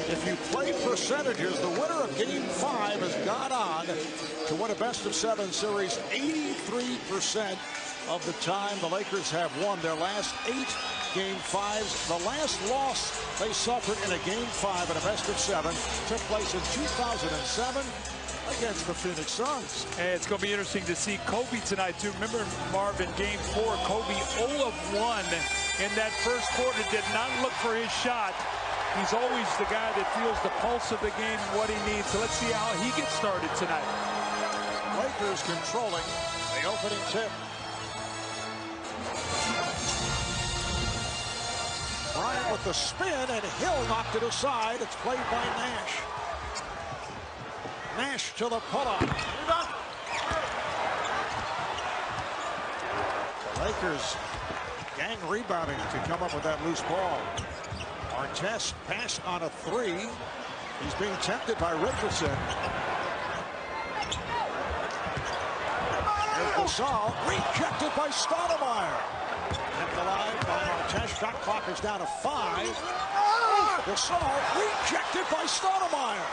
If you play percentages, the winner of Game 5 has gone on to win a best-of-7 series 83% of the time. The Lakers have won their last 8 Game 5s. The last loss they suffered in a Game 5 in a best-of-7 took place in 2007 against the Phoenix Suns. And it's going to be interesting to see Kobe tonight, too. Remember, Marv, in Game 4, Kobe 0 of 1 in that first quarter, did not look for his shot. He's always the guy that feels the pulse of the game and what he needs. So let's see how he gets started tonight. Lakers controlling the opening tip. Bryant with the spin, and Hill knocked it aside. It's played by Nash. Nash to the pull-up. The Lakers gang rebounding to come up with that loose ball. Artest pass on a 3. He's being tempted by Richardson. There's Gasol, rejected by Stoudemire. Kept alive by Artest. Shot clock is down to 5. Gasol rejected by Stoudemire.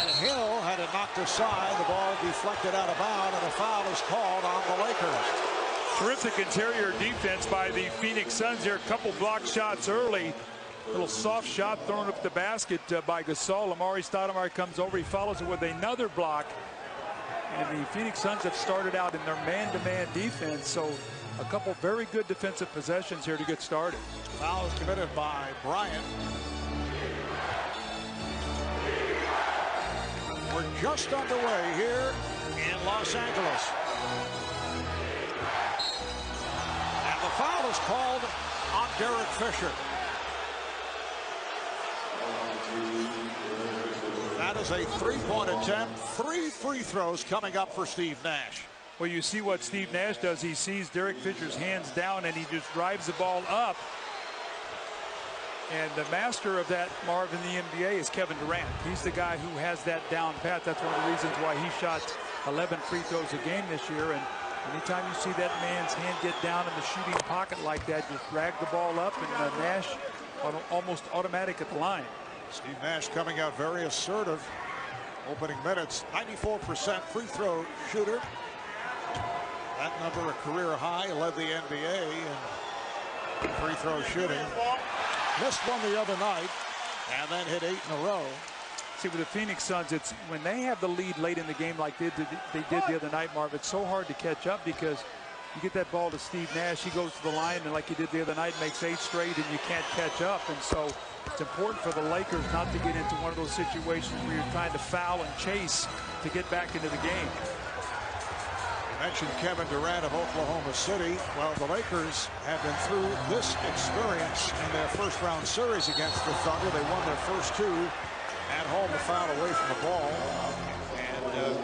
And Hill had it knocked aside. The ball deflected out of bounds, and a foul is called on the Lakers. Terrific interior defense by the Phoenix Suns here. A couple block shots early. Little soft shot thrown up the basket by Gasol. Amari Stoudemire comes over. He follows it with another block. And the Phoenix Suns have started out in their man-to-man defense. So a couple very good defensive possessions here to get started. Foul is committed by Bryant. We're just underway here in Los Angeles. The foul is called on Derek Fisher. That is a 3-point attempt. 3 free throws coming up for Steve Nash. Well, you see what Steve Nash does. He sees Derek Fisher's hands down, and he just drives the ball up. And the master of that, Marv, in the NBA is Kevin Durant. He's the guy who has that down pat. That's one of the reasons why he shot 11 free throws a game this year. And anytime you see that man's hand get down in the shooting pocket like that, just drag the ball up, and Nash almost automatic at the line. Steve Nash coming out very assertive. Opening minutes, 94% free throw shooter. That number a career high, led the NBA in free throw shooting. Missed one the other night, and then hit 8 in a row. See, with the Phoenix Suns, it's when they have the lead late in the game like they did the other night, Marv, it's so hard to catch up because you get that ball to Steve Nash, he goes to the line, and like he did the other night, makes 8 straight, and you can't catch up. And so it's important for the Lakers not to get into one of those situations where you're trying to foul and chase to get back into the game. You mentioned Kevin Durant of Oklahoma City. Well, the Lakers have been through this experience in their first-round series against the Thunder. They won their first 2 at home, a foul away from the ball, and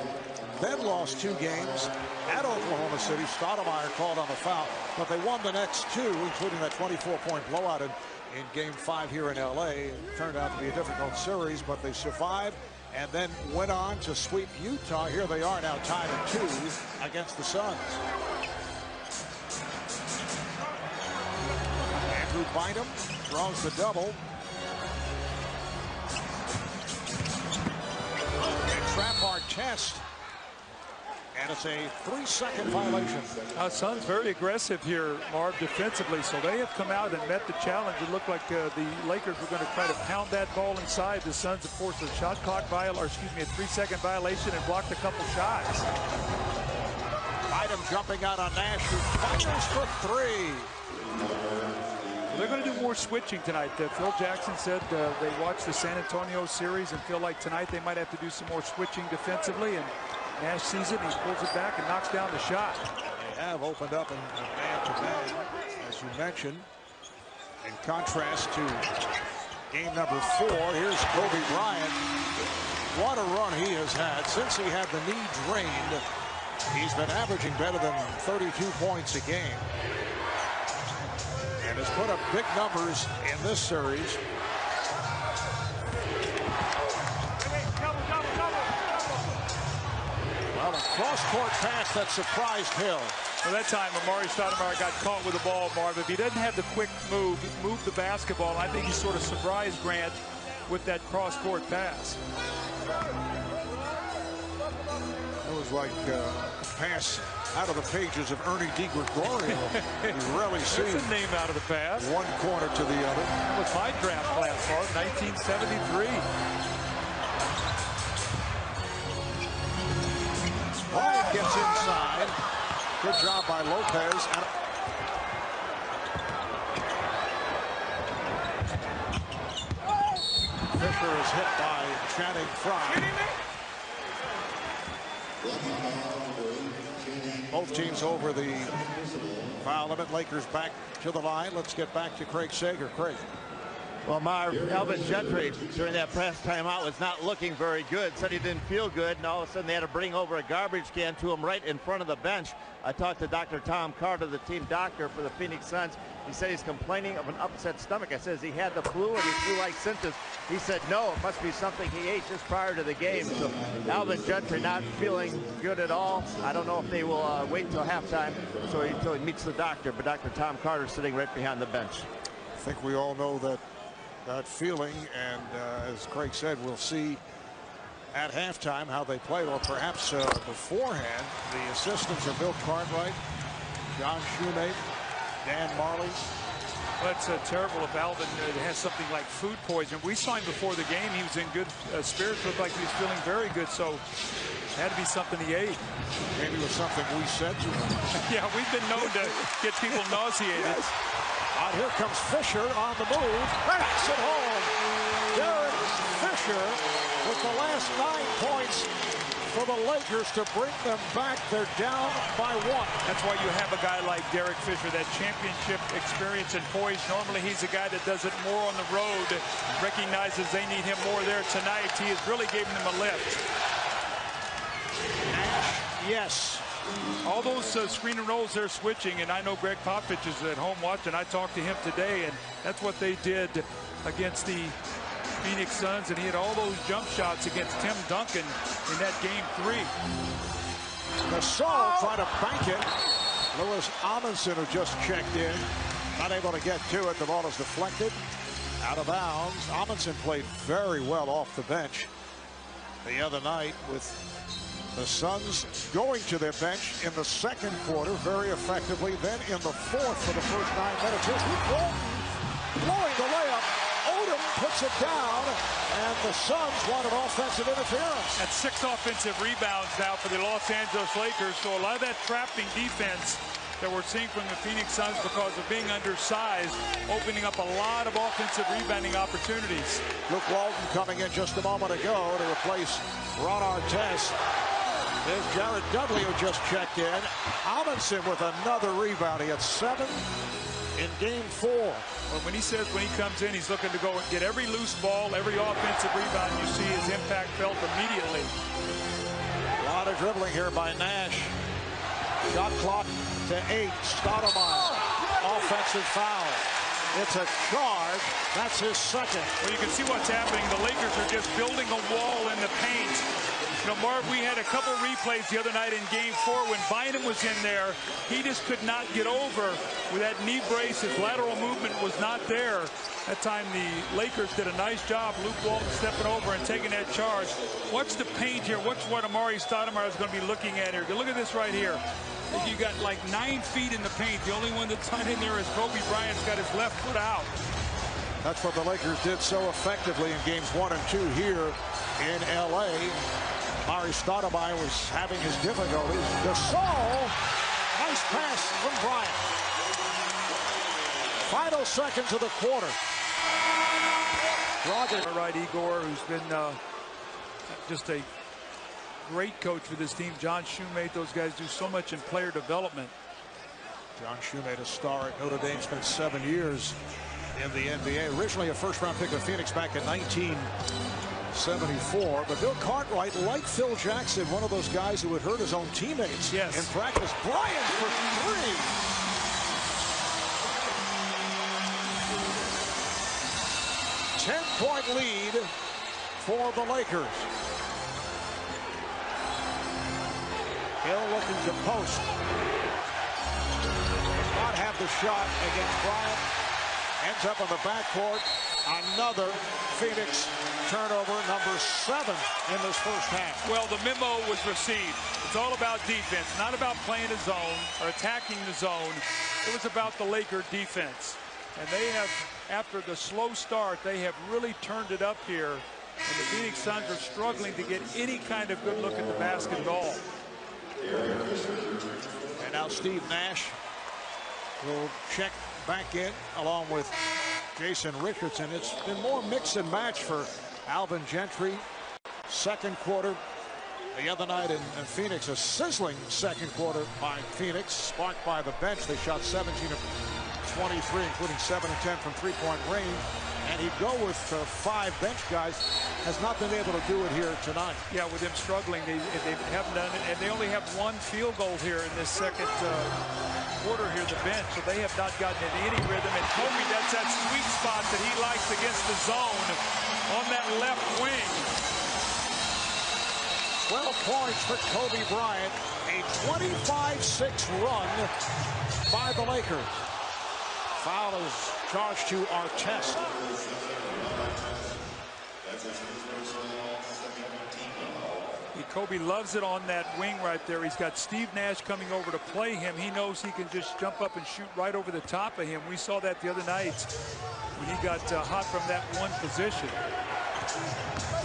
then lost 2 games at Oklahoma City. Stoudemire called on the foul, but they won the next 2, including that 24-point blowout in Game 5 here in LA. It turned out to be a difficult series, but they survived and then went on to sweep Utah. Here they are now tied at 2 against the Suns. Andrew Bynum draws the double. Trap Artest, and it's a 3-second violation. Suns very aggressive here, Marv, defensively, so they have come out and met the challenge. It looked like the Lakers were going to try to pound that ball inside. The Suns, of course, a shot clock a 3-second violation, and blocked a couple shots. Bynum jumping out on Nash, who fires for 3. They're going to do more switching tonight. Phil Jackson said they watched the San Antonio series and feel like tonight they might have to do some more switching defensively. And Nash sees it, and he pulls it back and knocks down the shot. They have opened up in man-to-man, as you mentioned. In contrast to game number 4, here's Kobe Bryant. What a run he has had since he had the knee drained. He's been averaging better than 32 points a game, and has put up big numbers in this series. Well, a cross-court pass that surprised Hill. Well, that time, Amari Stoudemire got caught with the ball, Marv. If he doesn't have the quick move the basketball, I think he sort of surprised Grant with that cross-court pass. It was like a pass out of the pages of Ernie DiGregorio. You rarely see There's a name out of the pass. One corner to the other. That was my draft class, Marv, 1973. Bryant gets inside. Good job by Lopez. Fisher is hit by Channing Frye. Both teams over the foul limit. Lakers back to the line. Let's get back to Craig Sager. Craig. Well, Marv, Alvin Gentry during that press timeout was not looking very good. Said he didn't feel good, and all of a sudden they had to bring over a garbage can to him right in front of the bench. I talked to Dr. Tom Carter, the team doctor for the Phoenix Suns. He said he's complaining of an upset stomach. I said, has he had the flu and his flu-like symptoms? He said, no, it must be something he ate just prior to the game. So Alvin Gentry not feeling good at all. I don't know if they will wait until halftime until he meets the doctor, but Dr. Tom Carter sitting right behind the bench. I think we all know that feeling, and as Craig said, we'll see at halftime how they played, or perhaps beforehand. The assistants are Bill Cartwright, John Shoemate, Dan Marley. Well, it's terrible if Alvin has something like food poisoning. We saw him before the game. He was in good spirits, looked like he was feeling very good, so it had to be something he ate. Maybe it was something we said to him. Yeah, we've been known to get people nauseated. Yes. Here comes Fisher on the move. Backs it home. Derek Fisher with the last 9 points for the Lakers to bring them back. They're down by 1. That's why you have a guy like Derek Fisher, that championship experience and poise. Normally he's a guy that does it more on the road, recognizes they need him more there tonight. He is really giving them a lift. Nash, yes. All those screen and rolls they're switching, and I know Greg Popovich is at home watching. I talked to him today, and that's what they did against the Phoenix Suns, and he had all those jump shots against Tim Duncan in that game 3. Gasol trying to bank it. Louis Amundsen, who just checked in, not able to get to it. The ball is deflected out of bounds. Amundsen played very well off the bench the other night, with the Suns going to their bench in the second quarter very effectively. Then in the fourth for the first 9 minutes. Here's Luke Walton blowing the layup. Odom puts it down, and the Suns want an offensive interference. That's 6 offensive rebounds now for the Los Angeles Lakers. So a lot of that trapping defense that we're seeing from the Phoenix Suns because of being undersized, opening up a lot of offensive rebounding opportunities. Luke Walton coming in just a moment ago to replace Ron Artest. There's Jared Dudley, who just checked in. Amundsen with another rebound. He had 7 in game 4. Well, when he says when he comes in, he's looking to go and get every loose ball, every offensive rebound you see, his impact felt immediately. A lot of dribbling here by Nash. Shot clock to 8. Stoudemire. Offensive foul. It's a charge. That's his second. Well, you can see what's happening. The Lakers are just building a wall in the paint. You know, Marv, we had a couple replays the other night in game 4 when Bynum was in there. He just could not get over with that knee brace. His lateral movement was not there. That time the Lakers did a nice job. Luke Walton stepping over and taking that charge. Watch the paint here. Watch what Amari Stoudemire is going to be looking at here. Look at this right here. You got like 9 feet in the paint. The only one that's not in there is Kobe Bryant's got his left foot out. That's what the Lakers did so effectively in games 1 and 2 here in L.A. Amari Stoudemire was having his difficulties. Gasol, nice pass from Bryant. Final seconds of the quarter. Roger, right, Igor, who's been just a great coach for this team. John Shoemate, those guys do so much in player development. John Shoemate, a star at Notre Dame, spent 7 years in the NBA. Originally a first-round pick of Phoenix back in 1974. But Bill Cartwright, like Phil Jackson, one of those guys who would hurt his own teammates in practice. Bryant for 3. Ten-point lead for the Lakers. Hill looking to post. not have the shot against Bryant. Ends up on the backcourt. Another Phoenix turnover, number 7 in this first half. Well, the memo was received. It's all about defense, not about playing the zone or attacking the zone. It was about the Laker defense. And they have, after the slow start, they have really turned it up here. And the Phoenix Suns are struggling to get any kind of good look at the basket at all. And now Steve Nash will check back in along with Jason Richardson. It's been more mix and match for Alvin Gentry. Second quarter the other night in Phoenix, a sizzling second quarter by Phoenix, sparked by the bench. They shot 17 of 23, including 7 of 10 from three-point range. And he'd go with 5 bench guys. Has not been able to do it here tonight. Yeah, with them struggling, they haven't done it. And they only have 1 field goal here in this second quarter here, the bench. So they have not gotten into any rhythm. And Kobe, that's that sweet spot that he likes against the zone on that left wing. 12 points for Kobe Bryant. A 25-6 run by the Lakers. Foul is charged to Artest. Kobe loves it on that wing right there. He's got Steve Nash coming over to play him. He knows he can just jump up and shoot right over the top of him. We saw that the other night when he got hot from that one position.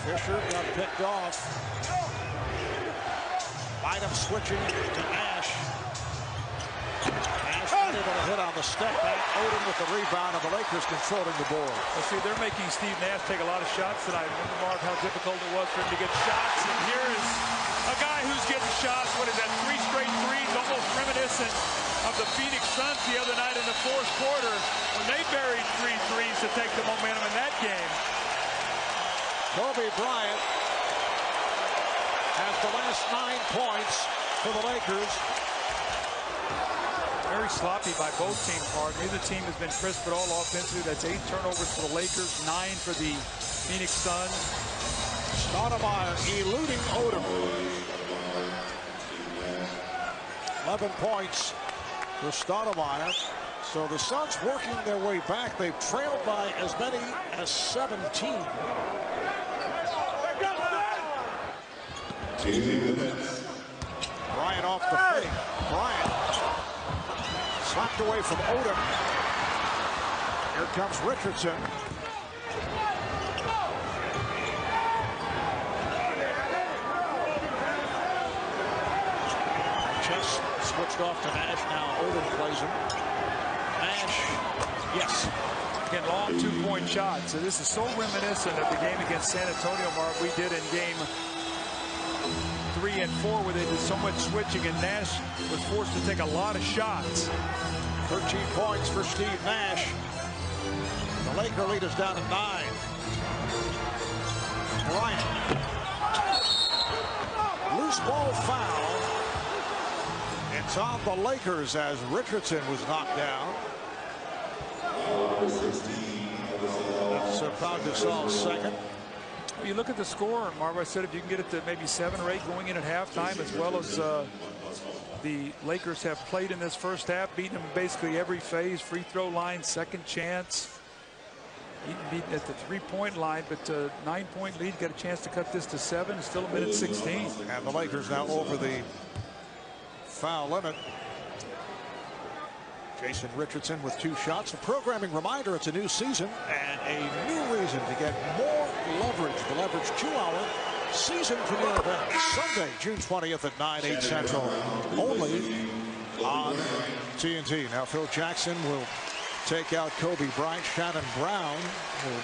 Fisher got picked off. Bynum switching to Nash. Nash unable to hit on the step back. Odom with the rebound, and the Lakers controlling the board. Well, see, they're making Steve Nash take a lot of shots tonight. Remember, Marv, how difficult it was for him to get shots. And here is a guy who's getting shots. What is that? 3 straight threes, almost reminiscent of the Phoenix Suns the other night in the fourth quarter when they buried 3 threes to take the momentum in that game. Kobe Bryant has the last 9 points for the Lakers. Very sloppy by both teams, Mark. Neither team has been crisp at all offensively. That's 8 turnovers for the Lakers, 9 for the Phoenix Suns. Stoudemire eluding Odom. 11 points for Stoudemire. So the Suns working their way back. They've trailed by as many as 17. Bryant off the fake. Bryant slapped away from Odom. Here comes Richardson. Chest switched off to Nash. Now Odom plays him. Nash, yes. Again, long 2-point shots. So this is so reminiscent of the game against San Antonio, Mark, we did in game 3 and 4, where they did so much switching, and Nash was forced to take a lot of shots. 13 points for Steve Nash. The Laker lead is down to 9. Bryant. Loose ball foul. It's on the Lakers as Richardson was knocked down. That's Pau Gasol's second. You look at the score, Marv, I said if you can get it to maybe 7 or 8 going in at halftime, as well as the Lakers have played in this first half, beating them basically every phase, free throw line, second chance, beaten at the 3-point line, but 9-point lead, got a chance to cut this to 7, still a minute 16. And the Lakers now over the foul limit. Jason Richardson with 2 shots. A programming reminder, it's a new season and a new reason to get more leverage. The Leverage 2-hour season premiere event Sunday, June 20th at 9/8 Central, only on TNT. Now Phil Jackson will take out Kobe Bryant. Shannon Brown will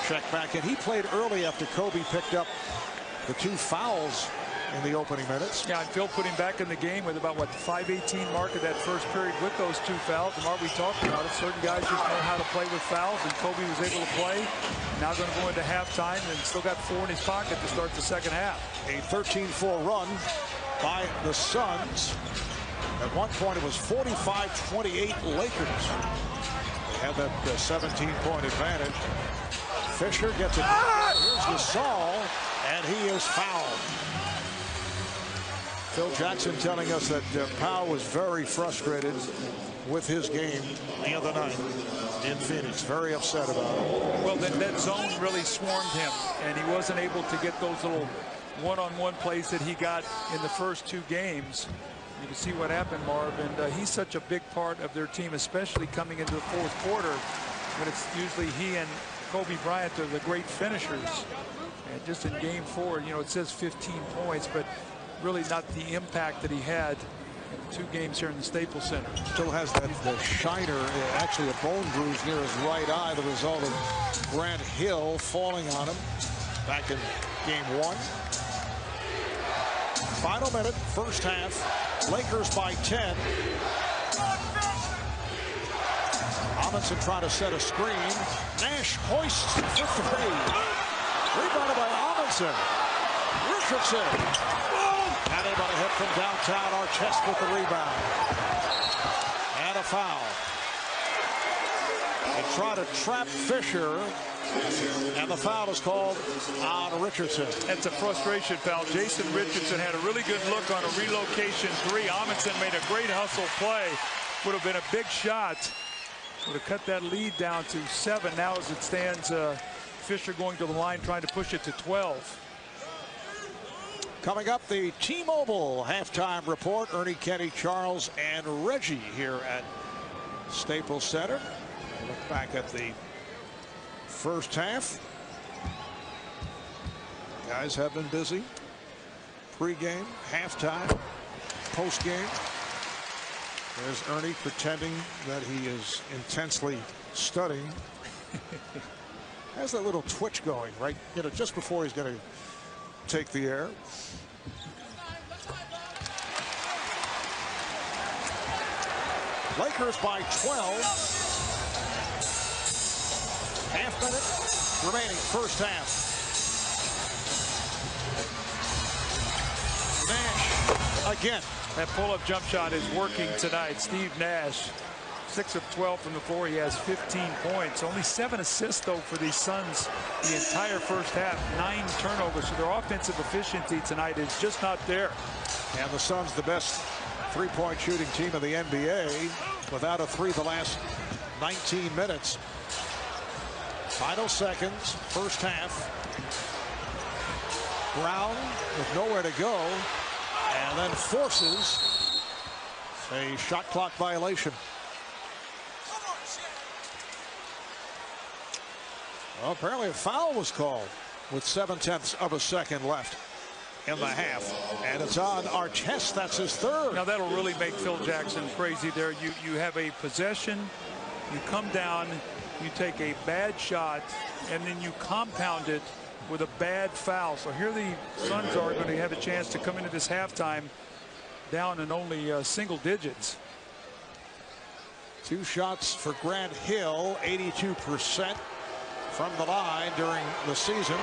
check back in. He played early after Kobe picked up the 2 fouls in the opening minutes. Yeah, and Phil put him back in the game with about, what, the 5:18 mark of that first period with those 2 fouls. And Mark, we talked about it. Certain guys just know how to play with fouls, and Kobe was able to play. Now going to go into halftime and still got 4 in his pocket to start the second half. A 13-4 run by the Suns. At one point, it was 45-28 Lakers. They had that 17-point advantage. Fisher gets it. Here's Gasol, and he is fouled. Phil Jackson telling us that Pau was very frustrated with his game the other night in Phoenix. Very upset about it. Well, that zone really swarmed him, and he wasn't able to get those little one-on-one plays that he got in the first 2 games. You can see what happened, Marv, and he's such a big part of their team, especially coming into the 4th quarter, when it's usually he and Kobe Bryant are the great finishers. And just in game 4, you know, it says 15 points, but really not the impact that he had in the 2 games here in the Staples Center. Still has the shiner, actually a bone bruise near his right eye, the result of Grant Hill falling on him back in game 1. Final minute, first half. Lakers by 10. Amundsen trying to set a screen. Nash hoists for 3. Rebounded by Amundsen. Richardson. And able to hit from downtown. Artest with the rebound. And a foul. They try to trap Fisher. And the foul is called on Richardson. That's a frustration foul. Jason Richardson had a really good look on a relocation 3. Amundsen made a great hustle play. Would have been a big shot. Would have cut that lead down to 7. Now as it stands, Fisher going to the line trying to push it to 12. Coming up, the T-Mobile halftime report. Ernie, Kenny, Charles, and Reggie here at Staples Center. Look back at the first half. Guys have been busy. Pre-game, halftime, post-game. There's Ernie pretending that he is intensely studying. Has that little twitch going, right? You know, just before he's going to take the air. Lakers by 12. Half minute remaining, first half. Nash again. That pull-up jump shot is working tonight. Steve Nash, 6 of 12 from the floor. He has 15 points. Only 7 assists, though, for these Suns the entire first half. 9 turnovers. So their offensive efficiency tonight is just not there. And the Suns, the best three-point shooting team of the NBA, without a 3 the last 19 minutes. Final seconds, first half. Brown with nowhere to go, and then forces a shot clock violation. Well, apparently a foul was called with 7/10 of a second left in the half, and it's on Artest. That's his 3rd. Now that'll really make Phil Jackson crazy there. You have a possession, you come down, you take a bad shot, and then you compound it with a bad foul. So here the Suns are going to have a chance to come into this halftime down in only single digits. 2 shots for Grant Hill, 82% from the line during the season.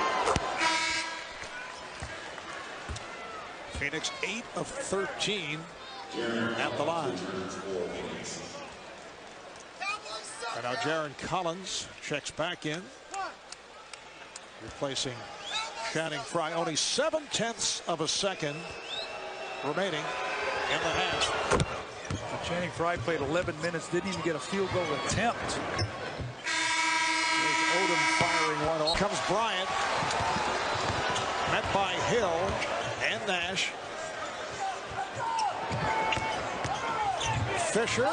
Phoenix 8 of 13 at the line. And now Jaron Collins checks back in, replacing Channing Frye. Only 7/10 of a second remaining in the half. Channing Frye played 11 minutes, didn't even get a field goal attempt. There's Odom firing one off. Comes Bryant, met by Hill and Nash. Fisher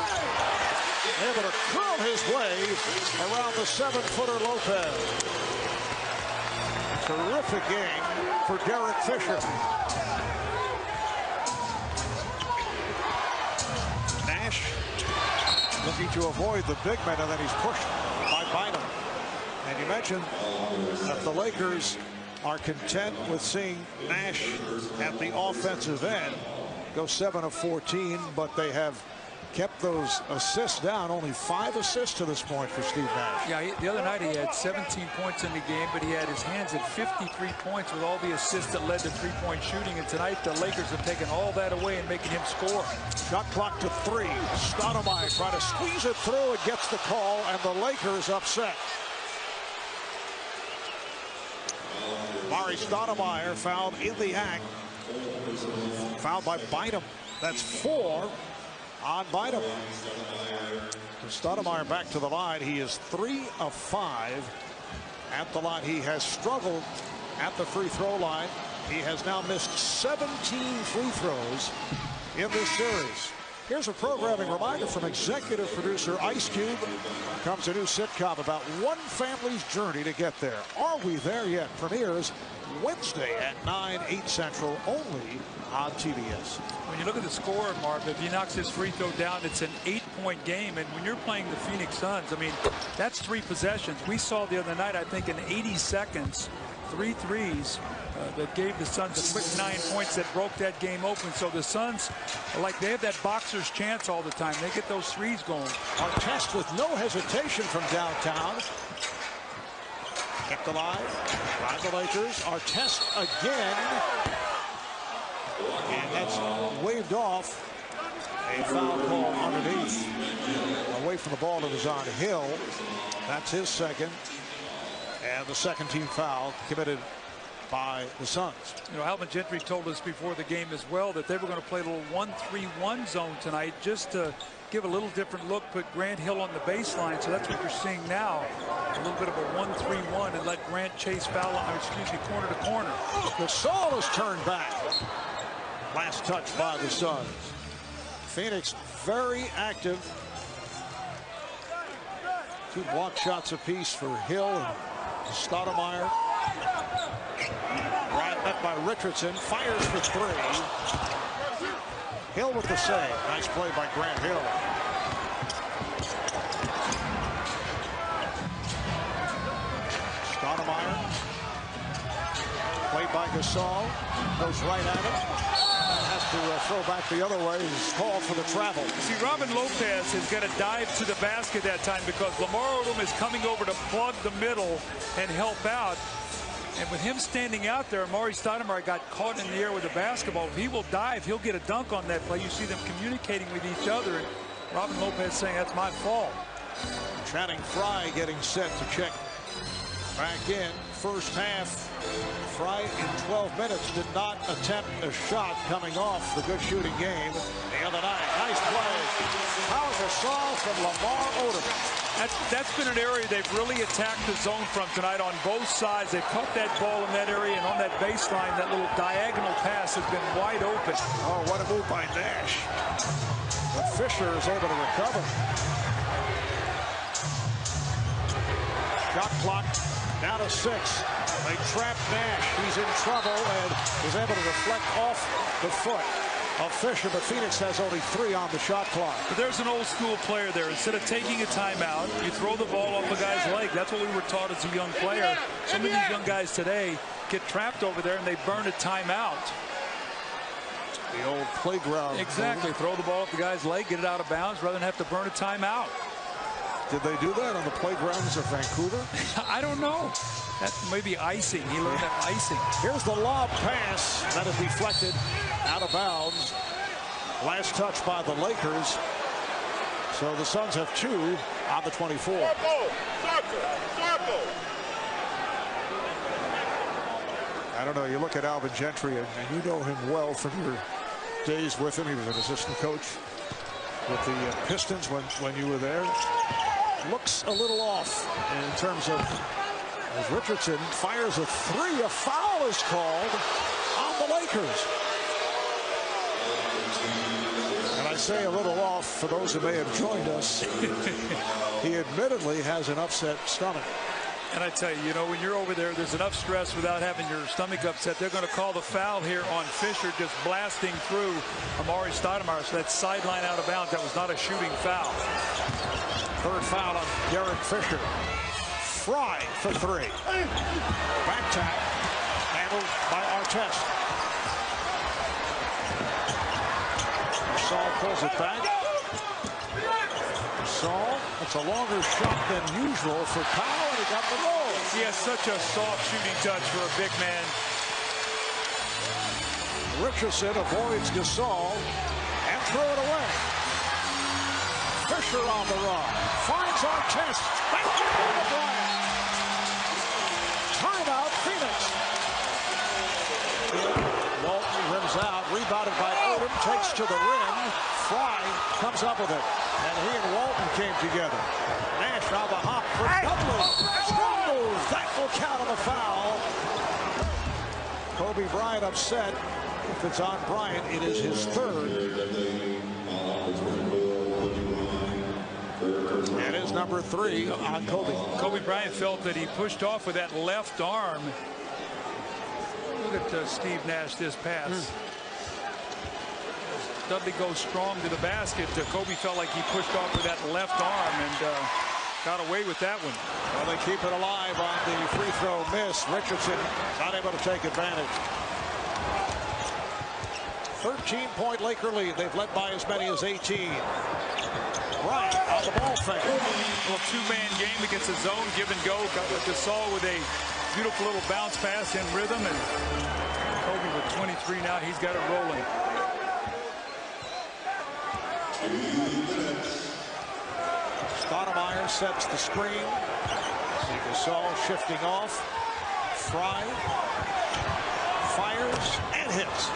able to curl his way around the 7-footer Lopez. Terrific game for Derek Fisher. Nash looking to avoid the big man, and then he's pushed by Bynum. And you mentioned that the Lakers are content with seeing Nash at the offensive end go 7 of 14, but they have kept those assists down. Only 5 assists to this point for Steve Nash. Yeah, the other night he had 17 points in the game, but he had his hands at 53 points with all the assists that led to three-point shooting. And tonight the Lakers have taken all that away and making him score. Shot clock to 3. Stoudemire trying to squeeze it through and gets the call, and the Lakers upset. Mari Stoudemire fouled in the act. Fouled by Bynum. That's 4 on Bynum. Stoudemire back to the line. He is 3 of 5 at the line. He has struggled at the free throw line. He has now missed 17 free throws in this series. Here's a programming reminder from executive producer Ice Cube. Comes a new sitcom about one family's journey to get there. Are we there yet? Premieres Wednesday at 9/8 Central, only on TBS. When you look at the score, Marv, if he knocks his free throw down, it's an 8-point game. And when you're playing the Phoenix Suns, I mean, that's 3 possessions. We saw the other night, I think, in 80 seconds, 3 threes that gave the Suns a quick 9 points that broke that game open. So the Suns, like, they have that boxer's chance all the time. They get those threes going. Artest with no hesitation from downtown. Kept alive by the Lakers. Artest again. And that's waved off. A foul call underneath. Away from the ball that was on Hill. That's his second. And the second team foul committed by the Suns. You know, Alvin Gentry told us before the game as well that they were going to play a little 1-3-1 zone tonight just to give a little different look, put Grant Hill on the baseline. So that's what you're seeing now. A little bit of a 1-3-1 and let Grant chase foul, corner to corner. Gasol is turned back. Last touch by the Suns. Phoenix very active. 2 block shots apiece for Hill and Stoudemire. Right met by Richardson. Fires for 3. Hill with the save. Nice play by Grant Hill. Stoudemire. Played by Gasol. Goes right at him. Has to throw back the other way. He's called for the travel. See, Robin Lopez is going to dive to the basket that time because Lamar Odom is coming over to plug the middle and help out. And with him standing out there, Amari Stoudemire got caught in the air with the basketball. If he will dive, he'll get a dunk on that play. You see them communicating with each other. And Robin Lopez saying, that's my fault. Channing Frye getting set to check back in. First half, Frye in 12 minutes did not attempt a shot coming off the good shooting game the other night. Nice play. Powerful assault from Lamar Odom. That's been an area they've really attacked the zone from tonight on both sides. They've caught that ball in that area, and on that baseline, that little diagonal pass has been wide open. Oh, what a move by Nash. But Fisher is able to recover. Shot clock down to 6. They trap Nash. He's in trouble and is able to deflect off the foot of Fisher, but Phoenix has only 3 on the shot clock. But there's an old school player there. Instead of taking a timeout, you throw the ball off a guy's leg. That's what we were taught as a young player. Some of these young guys today get trapped over there and they burn a timeout. The old playground. Exactly. Move. Throw the ball off the guy's leg, get it out of bounds, rather than have to burn a timeout. Did they do that on the playgrounds of Vancouver? I don't know. That may be icing. He learned that icing. Here's the lob pass that is deflected out of bounds. Last touch by the Lakers. So the Suns have 2 on the 24. I don't know. You look at Alvin Gentry, and you know him well from your days with him. He was an assistant coach with the Pistons when you were there. Looks a little off in terms of, as Richardson fires a 3, a foul is called on the Lakers. And I say a little off for those who may have joined us. He admittedly has an upset stomach. And I tell you, you know, when you're over there, there's enough stress without having your stomach upset. They're going to call the foul here on Fisher, just blasting through Amari Stoudemire. So that's sideline out of bounds. That was not a shooting foul. 3rd foul on Derek Fisher. Frye for 3. Back tap. Handled by Artest. Gasol pulls it back. Gasol, it's a longer shot than usual for Powell, and he got the roll. He has such a soft shooting touch for a big man. Richardson avoids Gasol and threw it away. Fisher on the run. Finds Artest. Back to Bryant. Timeout, Phoenix. Walton rims out. Rebounded by Odom. Takes to the rim. Fry comes up with it. And he and Walton came together. Nash on the hop for Dudley. Strolls. That will count on the foul. Kobe Bryant upset. If it's on Bryant, it is his third. It is number 3 on Kobe. Kobe Bryant felt that he pushed off with that left arm. Look at Steve Nash this pass. Dudley goes strong to the basket. Kobe felt like he pushed off with that left arm and got away with that one. Well, they keep it alive on the free throw miss. Richardson not able to take advantage. 13-point Laker lead. They've led by as many as 18. Bryant on the ball fake. Well, two-man game against a zone give and go. Got Gasol with a beautiful little bounce pass in rhythm, and Kobe with 23 now. He's got it rolling. Stoudemire sets the screen. Gasol shifting off. Fry fires and hits.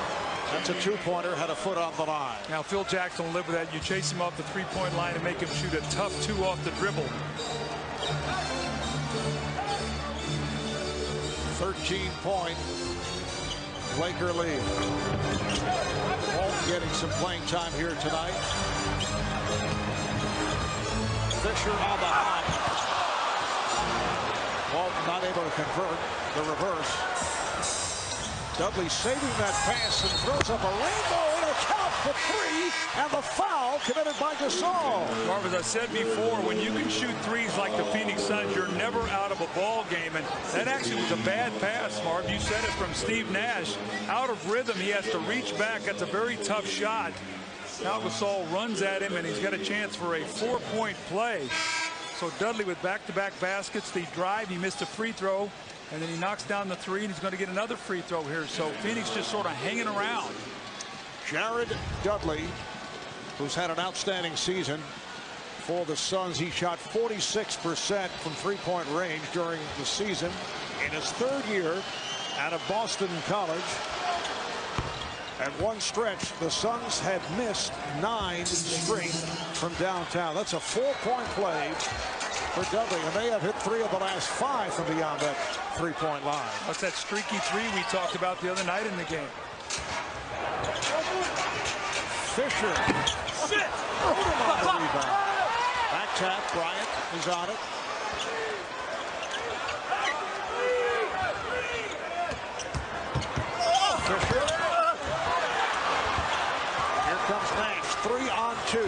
That's a two-pointer, had a foot on the line. Now Phil Jackson will live with that. You chase him off the three-point line and make him shoot a tough two off the dribble. 13-point Laker lead. Walton getting some playing time here tonight. Fisher on the hop. Walton not able to convert the reverse. Dudley saving that pass and throws up a rainbow. It'll count for 3, and the foul committed by Gasol. Marv, as I said before, when you can shoot threes like the Phoenix Suns, you're never out of a ball game, and that actually was a bad pass, Marv. You said it, from Steve Nash. Out of rhythm, he has to reach back. That's a very tough shot. Now Gasol runs at him, and he's got a chance for a 4-point play. So Dudley with back-to-back baskets. The drive, he missed a free throw. And then he knocks down the 3, and he's going to get another free throw here. So Phoenix just sort of hanging around. Jared Dudley, who's had an outstanding season for the Suns. He shot 46% from three-point range during the season. In his third year out of Boston College. At one stretch, the Suns had missed 9 straight from downtown. That's a 4-point play for Dudley, and they have hit 3 of the last 5 from beyond that three-point line. That's that streaky 3 we talked about the other night in the game. Fisher. On the rebound. Back tap. Bryant is on it. Fisher. Here comes Nash. 3 on 2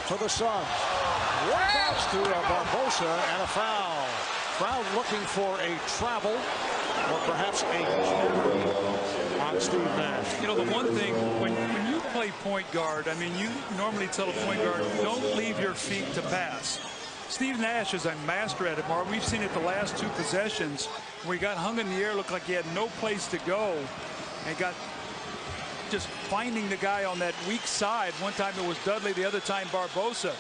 for the Suns. One bounce to Barbosa and a foul. Crowd looking for a travel or perhaps a carry on Steve Nash. You know, the one thing, when you play point guard, I mean, you normally tell a point guard, don't leave your feet to pass. Steve Nash is a master at it, Mark. We've seen it the last 2 possessions where he got hung in the air, looked like he had no place to go, and got just finding the guy on that weak side. One time it was Dudley, the other time Barbosa.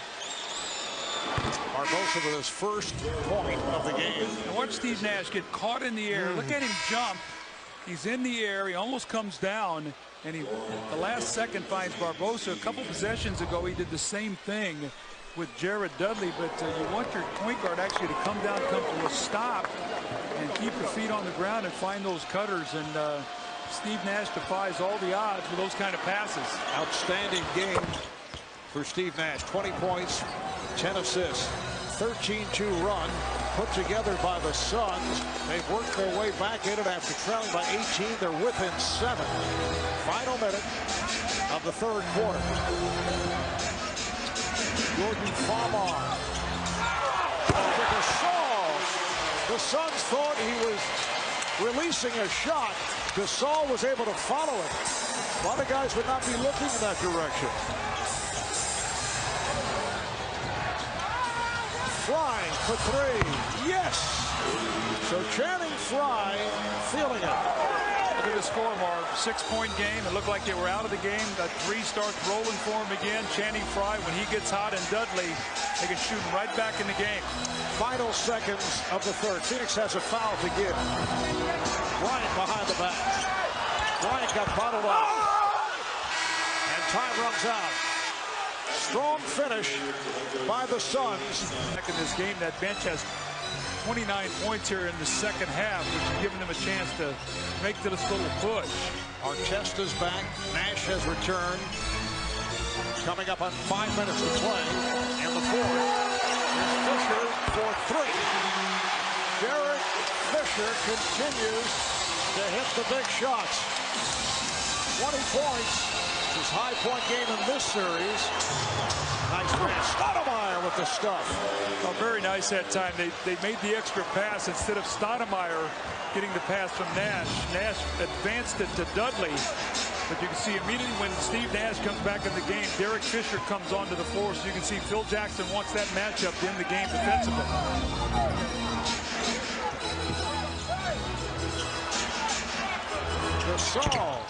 Barbosa with his first point of the game. And watch Steve Nash get caught in the air. Look at him jump. He's in the air. He almost comes down. And he, at the last second, finds Barbosa. A couple possessions ago, he did the same thing with Jared Dudley. But you want your point guard actually to come down, come to a stop, and keep your feet on the ground and find those cutters. And Steve Nash defies all the odds with those kind of passes. Outstanding game for Steve Nash. 20 points, 10 assists, 13-2 run put together by the Suns. They've worked their way back in it after trailing by 18. They're within 7. Final minute of the third quarter. Jordan Farmar. The Suns thought he was releasing a shot. Gasol was able to follow it. A lot of guys would not be looking in that direction. Fry for 3. Yes! So Channing Frye feeling it. Look at the score, Mark. 6-point game. It looked like they were out of the game. That 3 starts rolling for him again. Channing Frye, when he gets hot, and Dudley, they can shoot him right back in the game. Final seconds of the third. Phoenix has a foul to give. Bryant behind the back. Bryant got bottled up. And time runs out. Strong finish by the Suns. Back in this game, that bench has 29 points here in the second half, which is giving them a chance to make this little push. Artest is back. Nash has returned. Coming up on 5 minutes to play in the fourth. Here's Fisher for three. Derek Fisher continues to hit the big shots. 20 points. His high point game in this series. Nice pass. Stoudemire with the stuff. Oh, very nice that time. They made the extra pass instead of Stoudemire getting the pass from Nash. Nash advanced it to Dudley. But you can see immediately when Steve Nash comes back in the game, Derek Fisher comes onto the floor. So you can see Phil Jackson wants that matchup to end the game defensively. Gasol.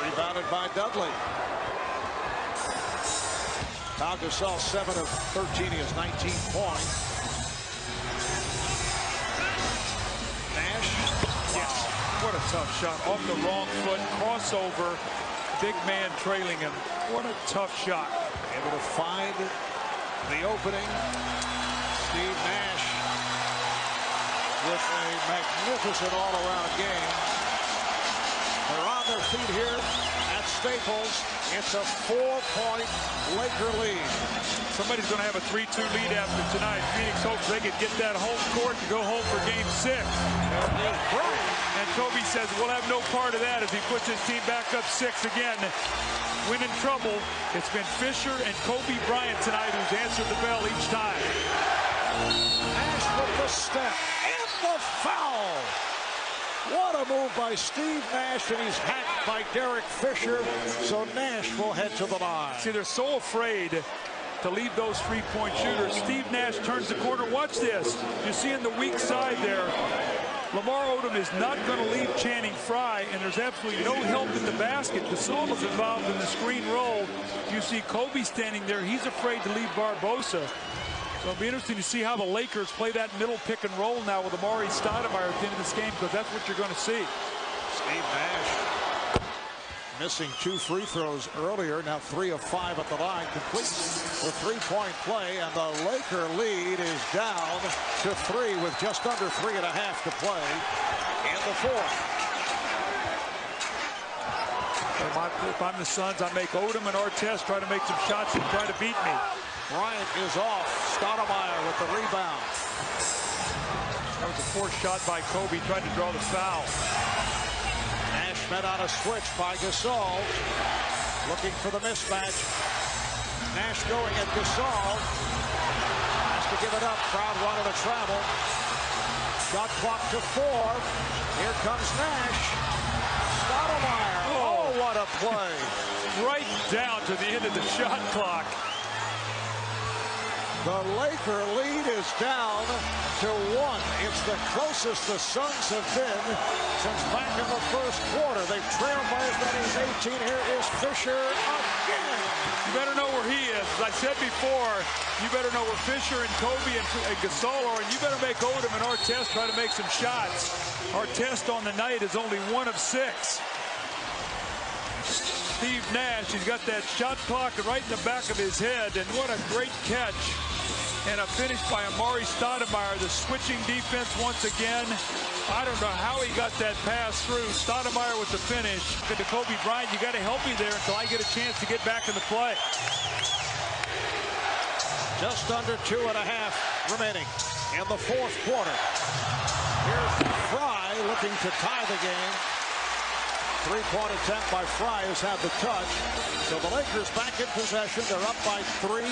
Rebounded by Dudley. Pau Gasol 7 of 13. He has 19 points. Nash. Yes. What a tough shot. Off the wrong foot. Crossover. Big man trailing him. What a tough shot. Able to find the opening. Steve Nash with a magnificent all-around game. They're on their feet here at Staples. It's a 4-point Laker lead. Somebody's going to have a 3-2 lead after tonight. Phoenix hopes they could get that home court to go home for game 6. And Kobe says, we'll have no part of that as he puts his team back up 6 again. When in trouble, it's been Fisher and Kobe Bryant tonight who's answered the bell each time. Nash with the step and the foul. What a move by Steve Nash, and he's hacked by Derek Fisher. So Nash will head to the line. See, they're so afraid to leave those three-point shooters. Steve Nash turns the corner. Watch this. You see in the weak side there, Lamar Odom is not going to leave Channing Frye, and there's absolutely no help in the basket. Gasol is involved in the screen roll. You see Kobe standing there. He's afraid to leave Barbosa. So it'll be interesting to see how the Lakers play that middle pick and roll now with Amari Stoudemire at the end of this game, because that's what you're going to see. Steve Nash missing 2 free throws earlier. Now 3 of 5 at the line. Completes the three-point play, and the Laker lead is down to 3 with just under 3.5 to play in the fourth. If I'm the Suns, I make Odom and Artest try to make some shots and try to beat me. Bryant is off. Stoudemire with the rebound. That was a forced shot by Kobe, trying to draw the foul. Nash met on a switch by Gasol. Looking for the mismatch. Nash going at Gasol. Has to give it up. Crowd wanted to travel. Shot clock to 4. Here comes Nash. Stoudemire. Oh, what a play. Right down to the end of the shot clock. The Laker lead is down to 1. It's the closest the Suns have been since back in the first quarter. They've trailed by as many as 18. Here is Fisher again. You better know where he is. As I said before, you better know where Fisher and Kobe and Gasol are, and you better make Odom and Artest try to make some shots. Artest on the night is only 1 of 6. Steve Nash, he's got that shot clock right in the back of his head, and what a great catch. And a finish by Amari Stoudemire, the switching defense once again. I don't know how he got that pass through. Stoudemire with the finish. To Kobe Bryant, you got to help me there until I get a chance to get back in the play. Just under 2.5 remaining in the fourth quarter. Here's Frye looking to tie the game. Three-point attempt by Frye has had the touch. So the Lakers back in possession. They're up by 3.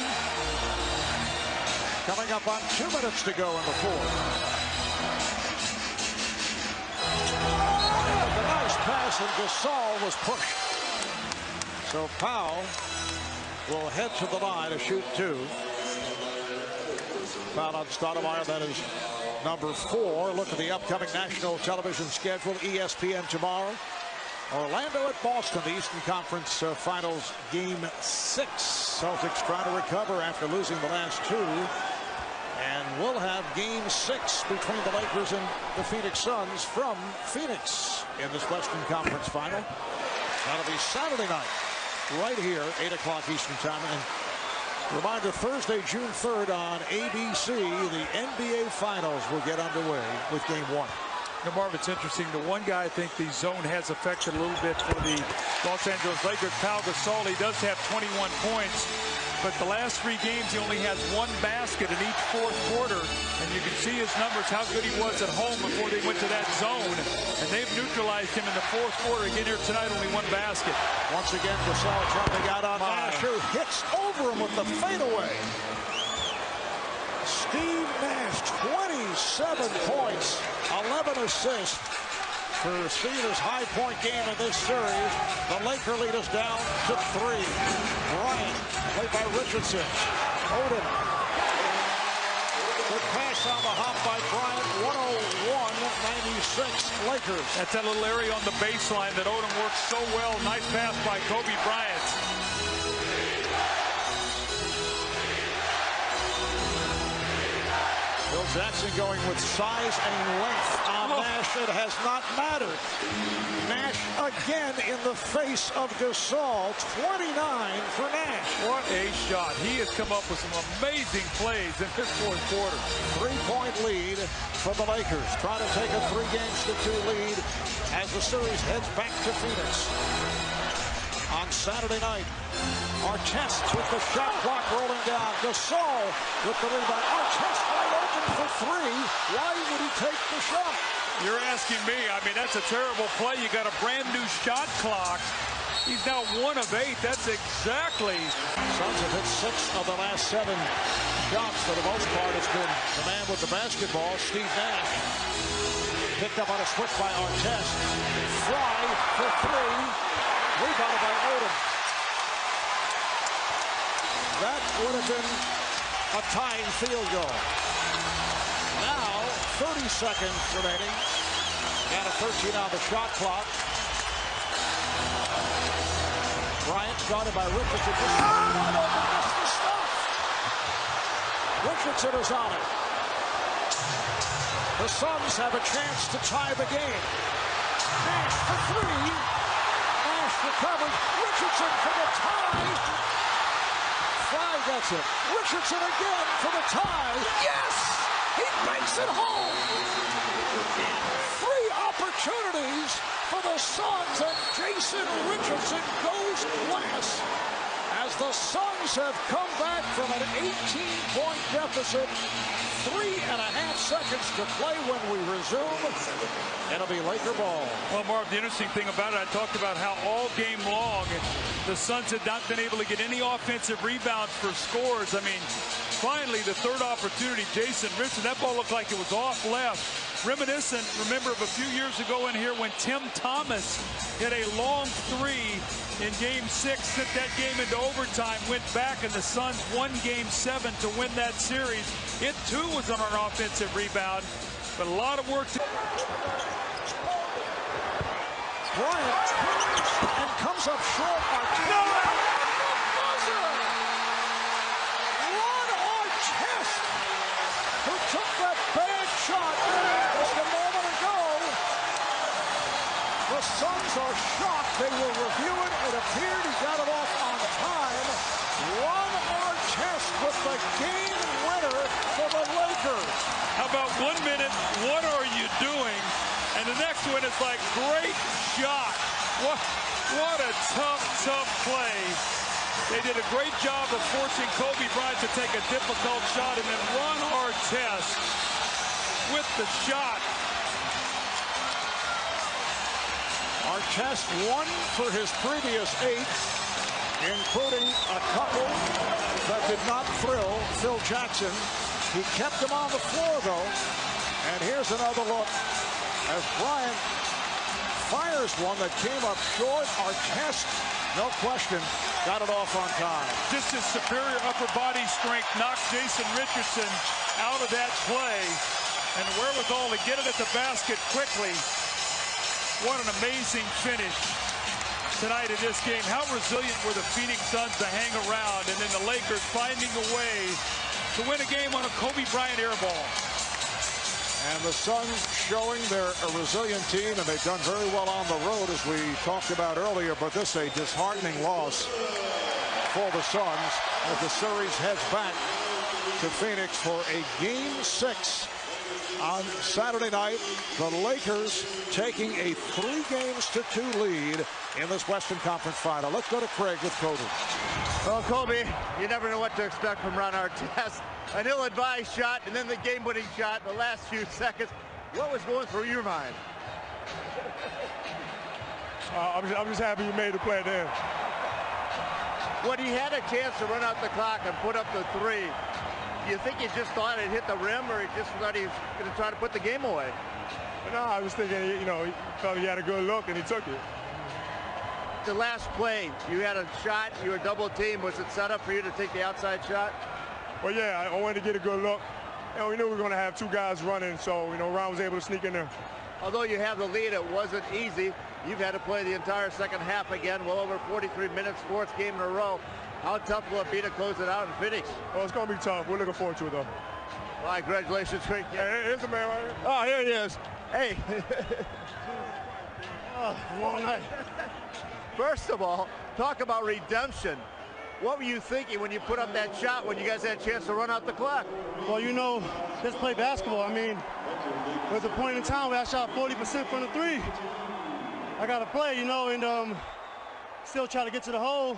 Coming up on 2 minutes to go in the fourth. And a nice pass, and Gasol was pushed. So Powell will head to the line to shoot 2. Foul on Stoudemire. That is number 4. Look at the upcoming national television schedule. ESPN tomorrow. Orlando at Boston, the Eastern Conference Finals Game 6. Celtics trying to recover after losing the last 2. And we'll have Game 6 between the Lakers and the Phoenix Suns from Phoenix in this Western Conference Final. That'll be Saturday night right here, 8 o'clock Eastern Time. And reminder, Thursday, June 3rd on ABC, the NBA Finals will get underway with Game 1. Now, Marv, it's interesting. The one guy I think the zone has affected a little bit for the Los Angeles Lakers, Pau Gasol, he does have 21 points. But the last 3 games, he only has 1 basket in each fourth quarter. And you can see his numbers, how good he was at home before they went to that zone. And they've neutralized him in the fourth quarter. Again here tonight, only 1 basket. Once again, Gasol jumping out on Nash, who hits over him with the fadeaway. Steve Nash, 27 points, 11 assists. For Steve's high point game in this series, the Laker lead is down to 3. Bryant, played by Richardson. Odom. Good pass on the hop by Bryant. 101-96 Lakers. That's that little area on the baseline that Odom works so well. Nice pass by Kobe Bryant. Phil Jackson going with size and length on Nash. It has not mattered. Nash again in the face of Gasol. 29 for Nash. What a shot. He has come up with some amazing plays in this fourth quarter. 3-point lead for the Lakers. Trying to take a 3-2 lead as the series heads back to Phoenix. On Saturday night, Artest with the shot clock rolling down. Gasol with the rebound. Artest wide open for 3. Why would he take the shot? You're asking me. I mean, that's a terrible play. You got a brand new shot clock. He's now 1 of 8. That's exactly. Suns have hit 6 of the last 7 shots. For the most part, it's been the man with the basketball, Steve Nash. Picked up on a switch by Artest. Fry for 3. Rebounded by Odom. That would have been a tying field goal. Now, 30 seconds remaining. Down to 13 on the shot clock. Bryant guarded by Richardson. Wide open, missed the stuff. Richardson is on it. The Suns have a chance to tie the game. Nash for 3. Recovers. Richardson for the tie. Fry gets it. Richardson again for the tie. Yes! He makes it home. 3 opportunities for the Suns, and Jason Richardson goes glass. As the Suns have come back from an 18-point deficit, 3.5 seconds to play when we resume. It'll be Laker ball. Well, Marv, the interesting thing about it, I talked about how all game long the Suns had not been able to get any offensive rebounds for scores. I mean, finally, the 3rd opportunity, Jason Richardson, that ball looked like it was off left. Reminiscent, remember, of a few years ago in here when Tim Thomas hit a long 3 in Game 6, sent that game into overtime, went back, and the Suns won Game 7 to win that series. It, too, was on an offensive rebound, but a lot of work to... Bryant and comes up short. No! Ron Artest, who took that bad shot just a moment ago. The Suns are shocked. They will review it. It appeared he got it off on time. Ron Artest with the game winner for the Lakers. How about 1 minute, what are you doing? And the next one is like, great shot. What a tough play. They did a great job of forcing Kobe Bryant to take a difficult shot, and then Ron Artest with the shot. Artest 1 for his previous 8, including a couple that did not thrill Phil Jackson. He kept him on the floor, though. And here's another look as Bryant fires one that came up short. Artest, no question, got it off on time. Just his superior upper body strength knocked Jason Richardson out of that play, and the wherewithal to get it at the basket quickly. What an amazing finish tonight in this game. How resilient were the Phoenix Suns to hang around, and then the Lakers finding a way to win a game on a Kobe Bryant air ball. And the Suns showing they're a resilient team, and they've done very well on the road, as we talked about earlier. But this is a disheartening loss for the Suns as the series heads back to Phoenix for a Game 6 on Saturday night. The Lakers taking a 3-2 lead in this Western Conference final. Let's go to Craig with Kobe. Well, Kobe, you never know what to expect from Ron Artest. An ill-advised shot and then the game-winning shot in the last few seconds. What was going through your mind? I'm just happy you made the play there. When he had a chance to run out the clock and put up the 3, do you think he just thought it hit the rim, or he just thought he was going to try to put the game away? But no, I was thinking, you know, he felt he had a good look and he took it. The last play, you had a shot, you were double teamed. Was it set up for you to take the outside shot? Well, yeah, I wanted to get a good look. And we knew we were going to have 2 guys running, so, you know, Ron was able to sneak in there. Although you have the lead, it wasn't easy. You've had to play the entire second half again, well over 43 minutes, 4th game in a row. How tough will it be to close it out in Phoenix? Well, it's going to be tough. We're looking forward to it, though. All right, congratulations, Craig. Hey, here's the man right here. Oh, here he is. Hey. Oh, long night. First of all, talk about redemption. What were you thinking when you put up that shot when you guys had a chance to run out the clock? Well, you know, just play basketball. I mean, there's a point in time where I shot 40% from the 3. I got to play, you know, and still try to get to the hole.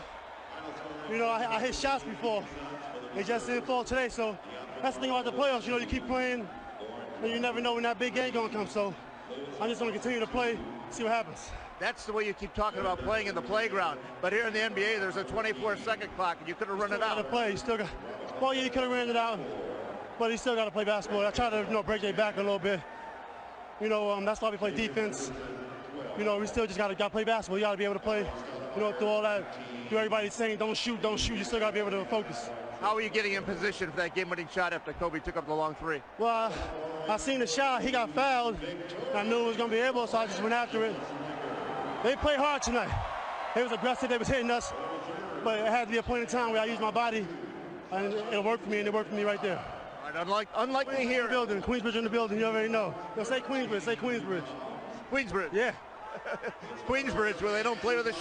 You know, I hit shots before. They just didn't fall today, so that's the thing about the playoffs. You know, you keep playing, and you never know when that big game going to come. So I'm just going to continue to play, see what happens. That's the way you keep talking about playing in the playground. But here in the NBA, there's a 24-second clock, and you could have run it out. To play, you still got. Well, yeah, you could have ran it out, but you still got to play basketball. I try to, you know, break their back a little bit. You know, that's why we play defense. You know, we still just got to play basketball. You got to be able to play, you know, through all that. Through everybody saying, don't shoot, don't shoot. You still got to be able to focus. How are you getting in position for that game-winning shot after Kobe took up the long 3? Well, I seen the shot. He got fouled. I knew it was going to be able, so I just went after it. They played hard tonight. They was aggressive. They was hitting us. But it had to be a point in time where I used my body, and it'll work for me, and it worked for me right there. All right, unlikely here. Building, Queensbridge in the building, you already know. Don't say Queensbridge, say Queensbridge. Queensbridge. Yeah. Queensbridge, where they don't play with a